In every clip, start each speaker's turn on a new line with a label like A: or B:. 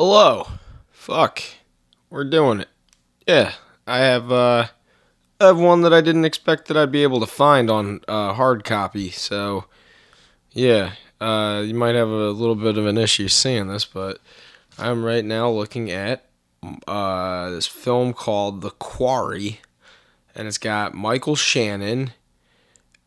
A: Hello. Fuck. We're doing it. Yeah. I have one that I didn't expect that I'd be able to find on hard copy. So, yeah. You might have a little bit of an issue seeing this, but I'm right now looking at this film called The Quarry, and it's got Michael Shannon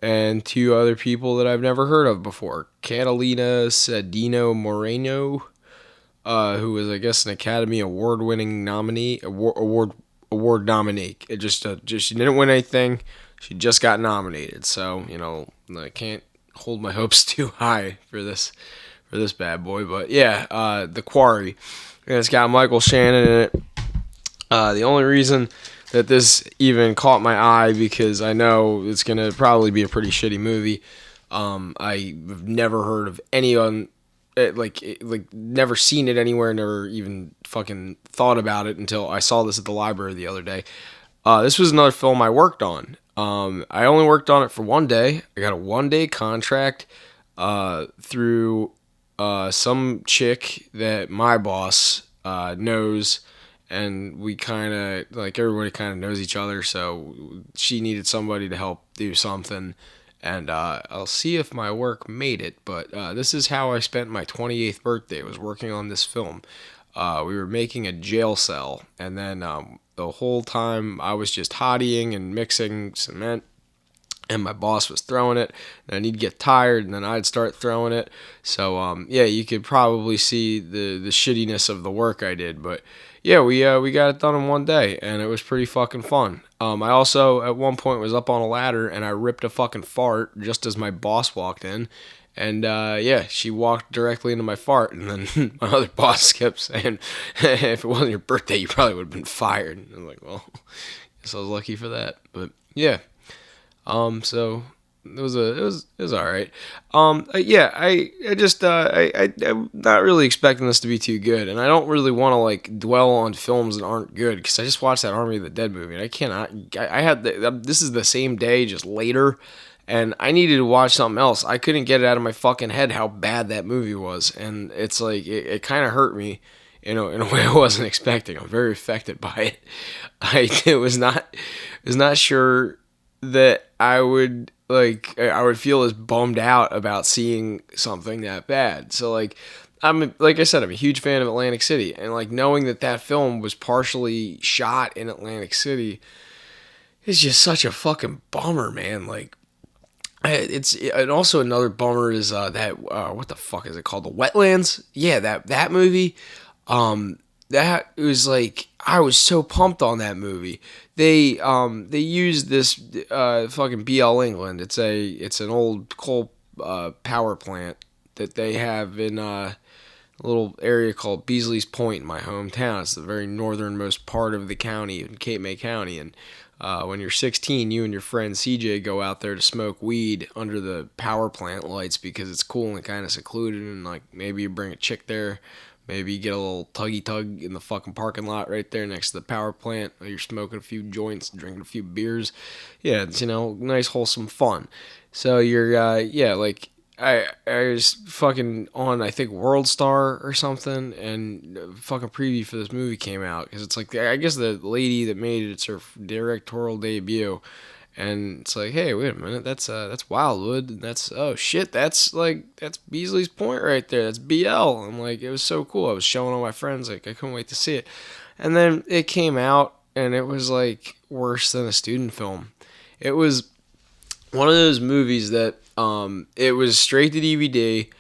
A: and two other people that I've never heard of before. Catalina Cedino Moreno, who was, I guess, an Academy Award-winning nominee, award nominee. It just she didn't win anything. She just got nominated. So I can't hold my hopes too high for this bad boy. But yeah, The Quarry, and it's got Michael Shannon in it. The only reason that this even caught my eye because I know it's gonna probably be a pretty shitty movie. I've never heard of anyone never seen it anywhere, never even fucking thought about it until I saw this at the library the other day. This was another film I worked on. I only worked on it for one day. I got a 1 day contract through some chick that my boss knows, and we kind of everybody kind of knows each other. So she needed somebody to help do something, and I'll see if my work made it. But this is how I spent my 28th birthday. Was working on this film. We were making a jail cell, and then the whole time I was just hottying and mixing cement, and my boss was throwing it, and he'd get tired, and then I'd start throwing it. So yeah, you could probably see the shittiness of the work I did, but yeah, we got it done in 1 day, and it was pretty fucking fun. I also at one point was up on a ladder, and I ripped a fucking fart just as my boss walked in. And yeah, she walked directly into my fart, and then my other boss kept saying, "If it wasn't your birthday, you probably would have been fired." And I'm like, "Well, guess I was lucky for that." But yeah, so it was all right. Yeah, I just I'm not really expecting this to be too good, and I don't really want to dwell on films that aren't good because I just watched that Army of the Dead movie, and I cannot. I had this is the same day, just later, and I needed to watch something else. I couldn't get it out of my fucking head how bad that movie was, and it's it kind of hurt me. In a way I wasn't expecting. I'm very affected by it. I was not sure that I would feel as bummed out about seeing something that bad. So like I said, I'm a huge fan of Atlantic City, and knowing that that film was partially shot in Atlantic City is just such a fucking bummer, man. And also another bummer is that what the fuck is it called? The Wetlands? Yeah, that movie. That was I was so pumped on that movie. They used this fucking BL England. It's an old coal power plant that they have in a little area called Beasley's Point in my hometown. It's the very northernmost part of the county in Cape May County, and when you're 16, you and your friend CJ go out there to smoke weed under the power plant lights because it's cool and kind of secluded, and maybe you bring a chick there. Maybe you get a little tuggy tug in the fucking parking lot right there next to the power plant. You're smoking a few joints, drinking a few beers. Yeah, it's nice wholesome fun. So you're yeah, I was fucking on, I think, World Star or something, and fucking preview for this movie came out because it's I guess the lady that made it's her directorial debut, and it's hey, wait a minute, that's Wildwood, and that's, oh shit, that's Beasley's Point right there, that's BL. I'm it was so cool. I was showing all my friends, I couldn't wait to see it, and then it came out, and it was worse than a student film. It was one of those movies that it was straight to DVD.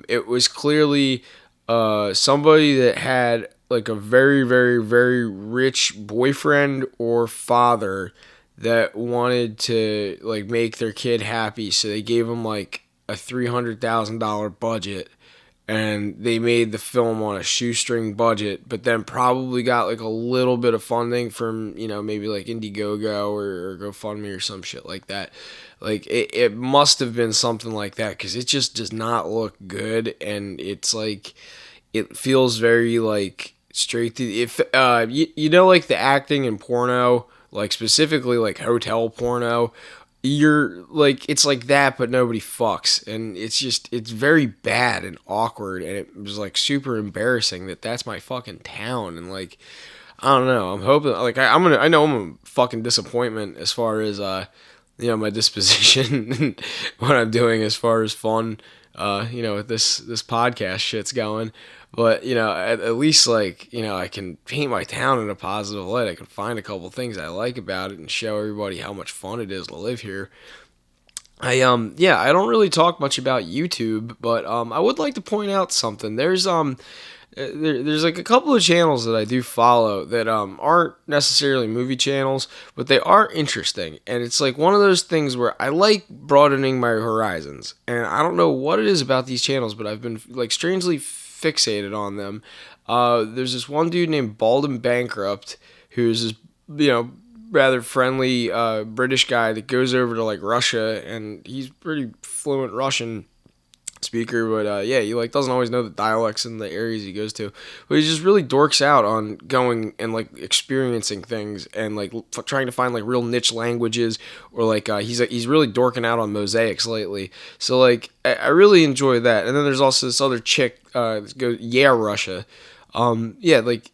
A: It was clearly somebody that had a very, very, very rich boyfriend or father that wanted to make their kid happy, so they gave him a $300,000 budget, and they made the film on a shoestring budget, but then probably got a little bit of funding from maybe Indiegogo or GoFundMe or some shit like that. It must have been something like that because it just does not look good, and it's it feels very straight to if the acting in porno, specifically hotel porno. you're like, it's like that, but nobody fucks, and it's very bad and awkward, and it was like super embarrassing that that's my fucking town, and like, I don't know. I'm hoping, like, I know I'm a fucking disappointment as far as my disposition and what I'm doing as far as fun, with this podcast shit's going. But at least, like, I can paint my town in a positive light. I can find a couple things I like about it and show everybody how much fun it is to live here. I don't really talk much about YouTube, but I would like to point out something. There's like a couple of channels that I do follow that aren't necessarily movie channels, but they are interesting. And it's like one of those things where I like broadening my horizons. And I don't know what it is about these channels, but I've been like strangely fixated on them. There's this one dude named Bald and Bankrupt who's this, rather friendly British guy that goes over to like Russia, and he's pretty fluent Russian speaker, but he like doesn't always know the dialects in the areas he goes to, but he just really dorks out on going and like experiencing things and like trying to find like real niche languages, or like he's really dorking out on mosaics lately, so like I really enjoy that. And then there's also this other chick that goes Russia, like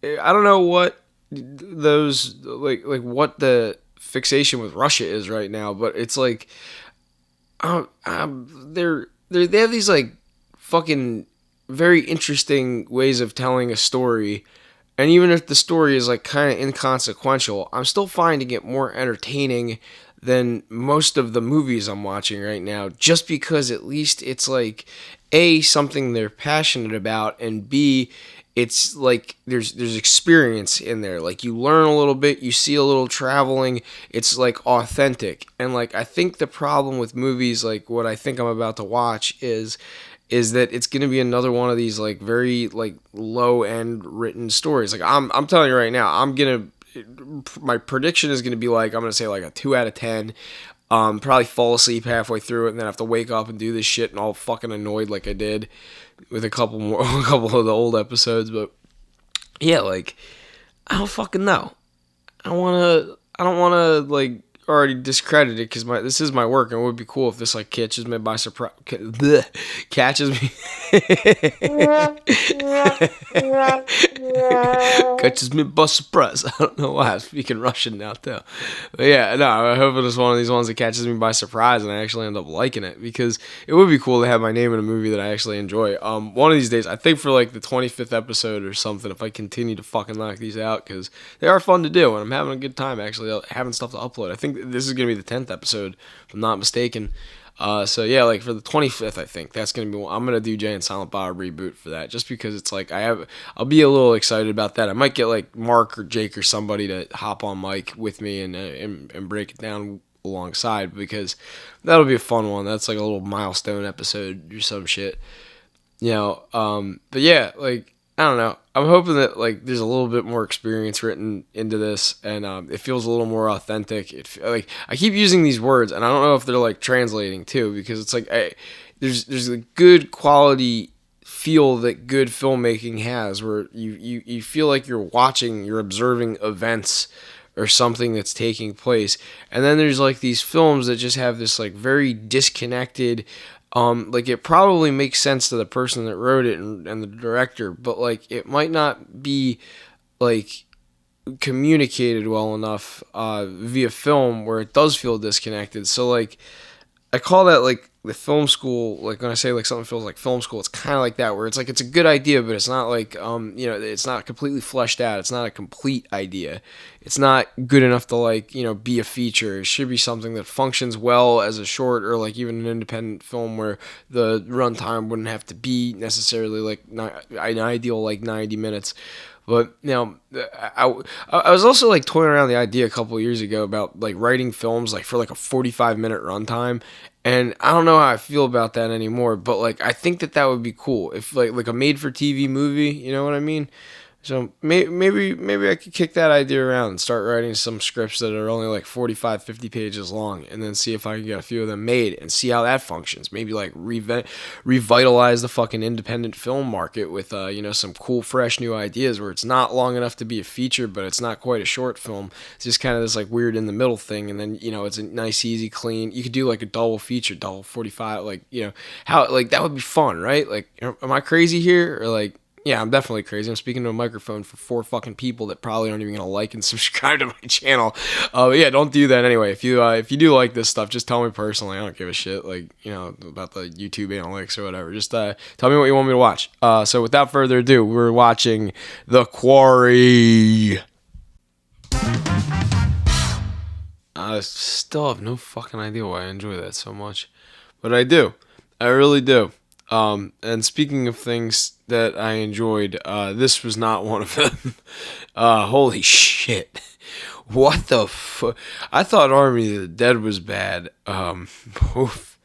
A: I don't know what those like what the fixation with Russia is right now, but it's like they have these like fucking very interesting ways of telling a story, and even if the story is like kind of inconsequential, I'm still finding it more entertaining than most of the movies I'm watching right now, just because at least it's like A, something they're passionate about, and B, it's like there's experience in there. Like you learn a little bit, you see a little traveling. It's like authentic. And like I think the problem with movies like what I think I'm about to watch is that it's going to be another one of these like very like low end written stories. Like I'm telling you right now, my prediction is going to be like, I'm going to say like a 2 out of 10. Probably fall asleep halfway through it and then have to wake up and do this shit and all fucking annoyed like I did with a couple of the old episodes. But yeah, like I don't fucking know. I don't wanna like already discredit it because this is my work, and it would be cool if this like catches me by surprise. Catches me. Catches me by surprise. I don't know why I'm speaking Russian now too. But yeah, no, I hope it's one of these ones that catches me by surprise and I actually end up liking it, because it would be cool to have my name in a movie that I actually enjoy. One of these days, I think for like the 25th episode or something, if I continue to fucking knock these out, because they are fun to do and I'm having a good time actually having stuff to upload. I think this is gonna be the 10th episode, if I'm not mistaken. So yeah, like for the 25th, I think that's gonna be. I'm gonna do Jay and Silent Bob reboot for that, just because it's like I'll be a little excited about that. I might get like Mark or Jake or somebody to hop on mic with me and break it down alongside, because that'll be a fun one. That's like a little milestone episode or some shit, But yeah, like I don't know. I'm hoping that like there's a little bit more experience written into this, and it feels a little more authentic. Like I keep using these words, and I don't know if they're like translating too, because it's like there's a good quality feel that good filmmaking has, where you feel like you're observing events or something that's taking place, and then there's like these films that just have this like very disconnected. Like it probably makes sense to the person that wrote it and the director, but like it might not be like communicated well enough via film, where it does feel disconnected. So like I call that like the film school. Like when I say like something feels like film school, it's kind of like that, where it's like it's a good idea, but it's not like it's not completely fleshed out. It's not a complete idea. It's not good enough to like be a feature. It should be something that functions well as a short, or like even an independent film, where the runtime wouldn't have to be necessarily like an ideal like 90 minutes. But I was also like toying around the idea a couple of years ago about like writing films like for like a 45-minute runtime, and I don't know how I feel about that anymore. But like I think that would be cool if like a made for TV movie, you know what I mean? So maybe I could kick that idea around and start writing some scripts that are only like 45, 50 pages long, and then see if I can get a few of them made and see how that functions. Maybe like revitalize the fucking independent film market with some cool, fresh new ideas where it's not long enough to be a feature, but it's not quite a short film. It's just kind of this like weird in the middle thing, and then it's a nice, easy, clean. You could do like a double feature, double 45, like how like that would be fun, right? Like, am I crazy here or like? Yeah, I'm definitely crazy. I'm speaking to a microphone for four fucking people that probably aren't even gonna like and subscribe to my channel. Yeah, don't do that anyway. If you do like this stuff, just tell me personally. I don't give a shit, like about the YouTube analytics or whatever. Just tell me what you want me to watch. So without further ado, we're watching The Quarry. I still have no fucking idea why I enjoy that so much, but I do. I really do. And speaking of things that I enjoyed, this was not one of them. Holy shit. What the fuck? I thought Army of the Dead was bad. Oof.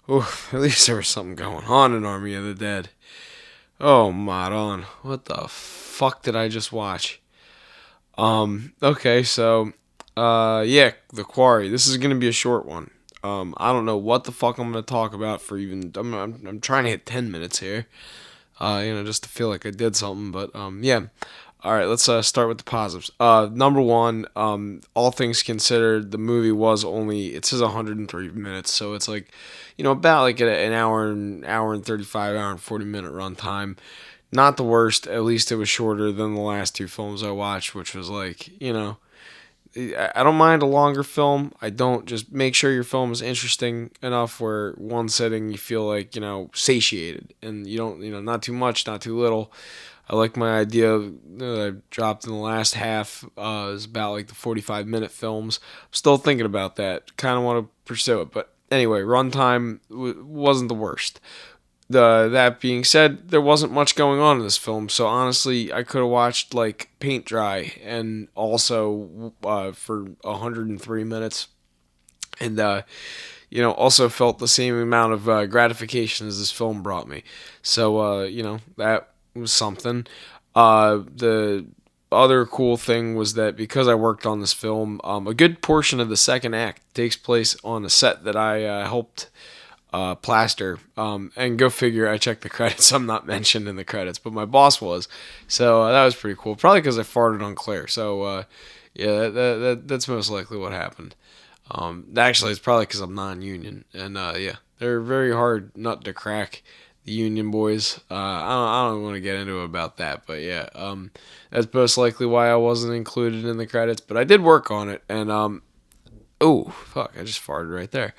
A: Oof. At least there was something going on in Army of the Dead. Oh, Maron. What the fuck did I just watch? Okay, so, yeah, The Quarry. This is going to be a short one. I don't know what the fuck I'm going to talk about for even. I'm trying to hit 10 minutes here. Just to feel like I did something. But yeah. All right, let's start with the positives. Number one, all things considered, the movie was only it says 103 minutes, so it's like, about like an hour and 35, hour and 40 minute runtime. Not the worst. At least it was shorter than the last two films I watched, which was like, I don't mind a longer film. I don't. Just make sure your film is interesting enough where one sitting you feel like, satiated. And you don't, not too much, not too little. I like my idea that I dropped in the last half is about like the 45-minute films. I'm still thinking about that. Kind of want to pursue it. But anyway, runtime wasn't the worst. That being said, there wasn't much going on in this film, so honestly, I could have watched like paint dry and also for 103 minutes, and also felt the same amount of gratification as this film brought me. So that was something. The other cool thing was that because I worked on this film, a good portion of the second act takes place on a set that I helped plaster. And go figure, I checked the credits. I'm not mentioned in the credits, but my boss was. So that was pretty cool. Probably because I farted on Claire. So yeah, that's most likely what happened. Actually, it's probably because I'm non-union, and yeah, they're very hard nut to crack. The union boys. I don't want to get into it about that, but yeah, that's most likely why I wasn't included in the credits. But I did work on it, and oh fuck, I just farted right there.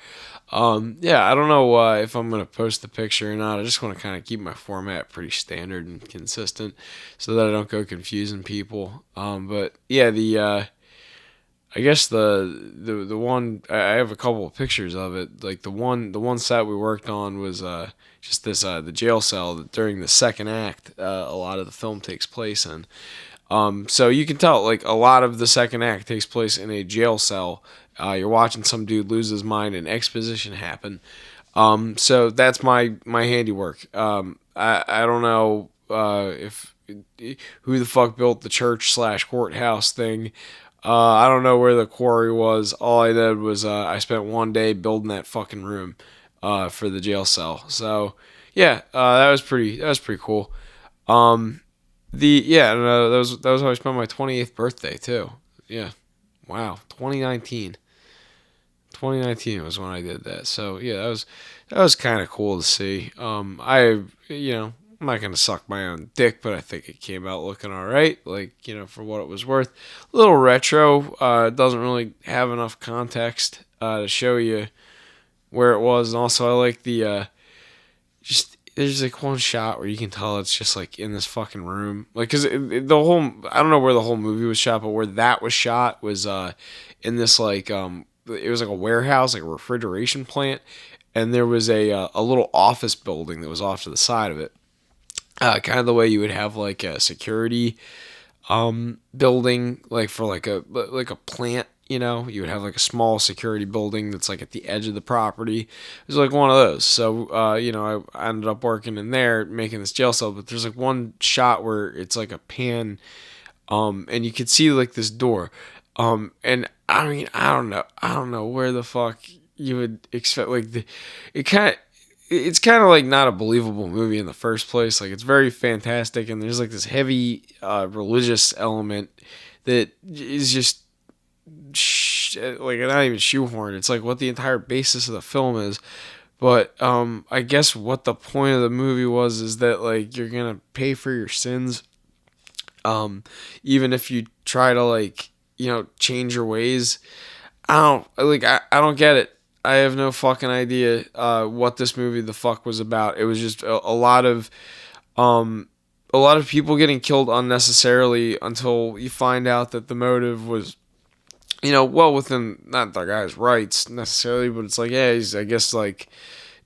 A: Yeah, I don't know if I'm gonna post the picture or not. I just want to kind of keep my format pretty standard and consistent, so that I don't go confusing people. But yeah, I guess the one I have a couple of pictures of it. Like the one set we worked on was just this the jail cell that during the second act a lot of the film takes place in. So you can tell like a lot of the second act takes place in a jail cell. You're watching some dude lose his mind and exposition happen. So that's my handiwork. I don't know if who the fuck built the church / courthouse thing. I don't know where the quarry was. All I did was I spent one day building that fucking room for the jail cell. So yeah, that was pretty cool. Um, that was how I spent my 28th birthday too. Yeah, wow, 2019. 2019 was when I did that. So yeah, that was kind of cool to see. I'm not gonna suck my own dick, but I think it came out looking all right. Like for what it was worth, a little retro. Doesn't really have enough context to show you where it was, and also I like the just there's like one shot where you can tell it's just like in this fucking room, like because the whole I don't know where the whole movie was shot, but where that was shot was in this like it was like a warehouse, like a refrigeration plant, and there was a little office building that was off to the side of it, kind of the way you would have like a security building, like for like a plant. You would have like a small security building that's like at the edge of the property. It was like one of those. So, I ended up working in there making this jail cell, but there's like one shot where it's like a pan, and you could see like this door. And I mean, I don't know where the fuck you would expect, like, it kind of, it's kind of like not a believable movie in the first place. Like, it's very fantastic, and there's like this heavy religious element that is just like not even shoehorned. It's like what the entire basis of the film is. But I guess what the point of the movie was is that like you're gonna pay for your sins, even if you try to like change your ways. I don't get it. I have no fucking idea what this movie the fuck was about. It was just um a lot of people getting killed unnecessarily until you find out that the motive was well within not the guy's rights necessarily, but it's like, yeah, he's, I guess, like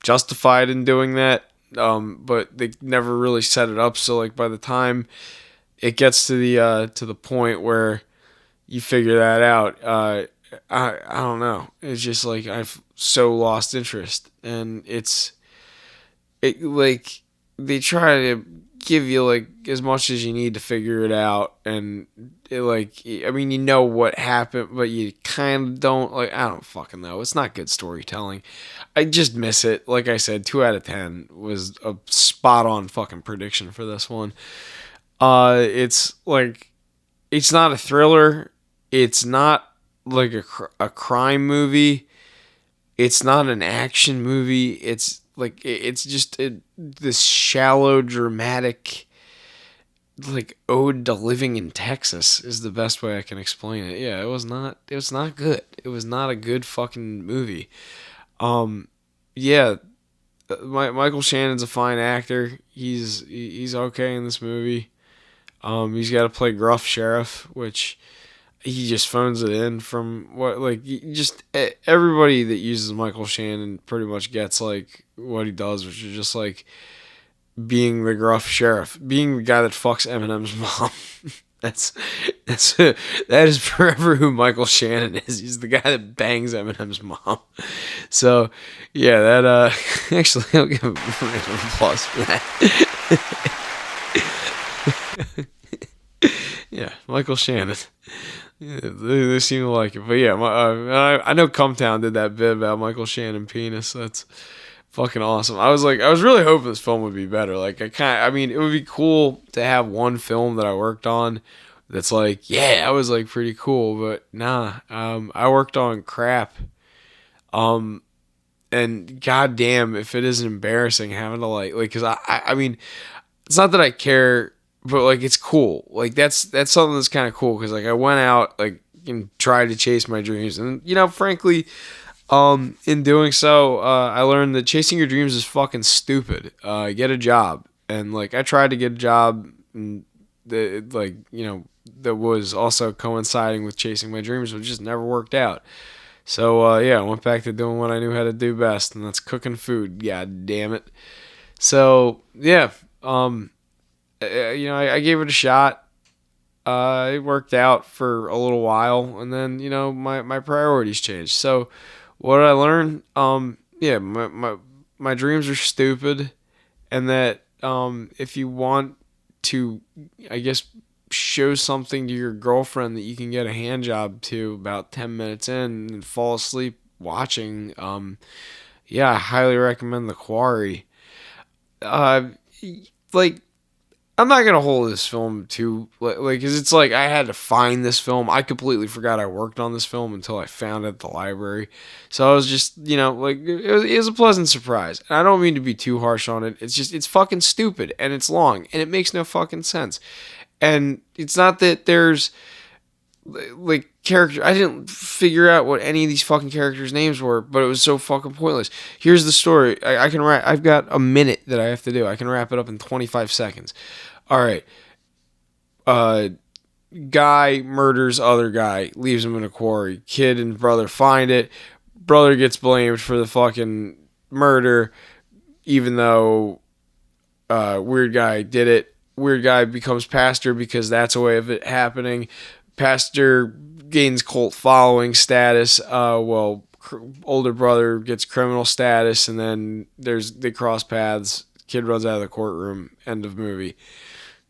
A: justified in doing that. But they never really set it up. So like by the time it gets to the point where you figure that out, I don't know. It's just like I've so lost interest, and it like they try to give you like as much as you need to figure it out, and it like I mean what happened, but you kind of don't. Like, I don't fucking know. It's not good storytelling. I just miss it. Like I said, 2 out of 10 was a spot on fucking prediction for this one. It's like it's not a thriller. It's not like a crime movie. It's not an action movie. It's like it's just this shallow, dramatic, like ode to living in Texas is the best way I can explain it. Yeah, it was not. It was not good. It was not a good fucking movie. Yeah, Michael Shannon's a fine actor. He's okay in this movie. He's got to play gruff sheriff, which he just phones it in from what like just everybody that uses Michael Shannon pretty much gets like what he does, which is just like being the gruff sheriff, being the guy that fucks Eminem's mom. that's that is forever who Michael Shannon is. He's the guy that bangs Eminem's mom. So yeah, that actually I'll give him a round of applause for that. Yeah, Michael Shannon. Yeah, they seem to like it, but yeah, I know Cumtown did that bit about Michael Shannon penis. That's fucking awesome. I was really hoping this film would be better. Like, I mean, it would be cool to have one film that I worked on that's like, yeah, I was like pretty cool, but nah. I worked on crap. And goddamn, if it isn't embarrassing having to because I mean, it's not that I care, but like it's cool. Like that's something that's kind of cool because like I went out like and tried to chase my dreams, and frankly, in doing so, I learned that chasing your dreams is fucking stupid. Get a job, and like I tried to get a job, and that was also coinciding with chasing my dreams, but it just never worked out. So yeah, I went back to doing what I knew how to do best, and that's cooking food. God damn it. So yeah, I gave it a shot. It worked out for a little while, and then my priorities changed. So what did I learn? Yeah, my dreams are stupid, and that if you want to, I guess, show something to your girlfriend that you can get a hand job to about 10 minutes in and fall asleep watching, yeah, I highly recommend The Quarry. Uh, like I'm not gonna hold this film too because it's like I had to find this film. I completely forgot I worked on this film until I found it at the library. So I was just it was a pleasant surprise. And I don't mean to be too harsh on it. It's just it's fucking stupid and it's long and it makes no fucking sense. And it's not that there's like character. I didn't figure out what any of these fucking characters' names were, but it was so fucking pointless. Here's the story. I can wrap. I've got a minute that I have to do. I can wrap it up in 25 seconds. All right. Guy murders other guy, leaves him in a quarry. Kid and brother find it. Brother gets blamed for the fucking murder, even though weird guy did it. Weird guy becomes pastor because that's a way of it happening. pastor gains cult following status. Older brother gets criminal status, and then they cross paths. Kid runs out of the courtroom. End of movie.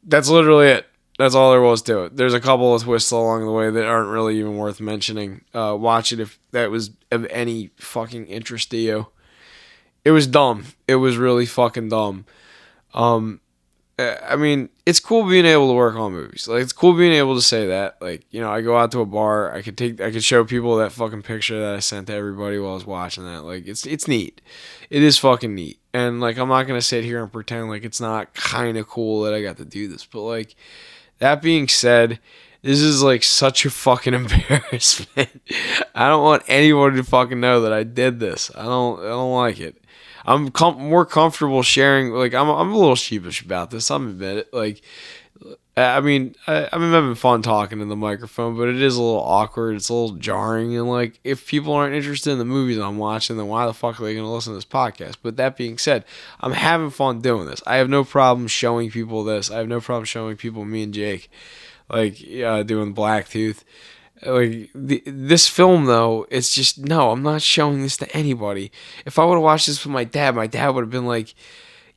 A: That's literally it. That's all there was to it. There's a couple of twists along the way that aren't really even worth mentioning. Watch it if that was of any fucking interest to you. It was dumb. It was really fucking dumb. Um, I mean, it's cool being able to work on movies. Like, it's cool being able to say that. Like, I go out to a bar, I could show people that fucking picture that I sent to everybody while I was watching that. Like, it's neat. It is fucking neat. And like, I'm not gonna sit here and pretend like it's not kind of cool that I got to do this. But like, that being said, this is like such a fucking embarrassment. I don't want anyone to fucking know that I did this. I don't like it. I'm more comfortable sharing. Like, I'm a little sheepish about this. I'm admit it. Like, I mean, I'm having fun talking in the microphone, but it is a little awkward. It's a little jarring, and like, if people aren't interested in the movies I'm watching, then why the fuck are they going to listen to this podcast? But that being said, I'm having fun doing this. I have no problem showing people this. I have no problem showing people me and Jake, like, doing Blacktooth. Like, this film though, it's just, no, I'm not showing this to anybody. If I would have watched this with my dad would have been like,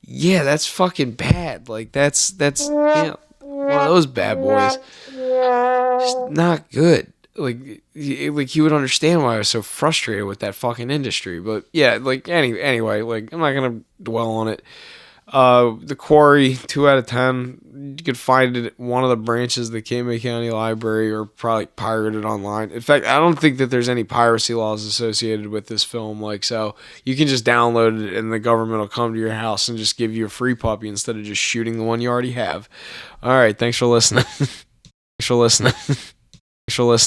A: yeah, that's fucking bad. Like, that's one of those bad boys. It's not good. Like he would understand why I was so frustrated with that fucking industry. But yeah, like, anyway, like, I'm not gonna dwell on it. The Quarry, 2 out of 10. You could find it at one of the branches of the Calumet County Library, or probably pirate it online. In fact, I don't think that there's any piracy laws associated with this film. Like, so you can just download it and the government will come to your house and just give you a free puppy instead of just shooting the one you already have. All right, thanks for listening. Thanks for listening. Thanks for listening.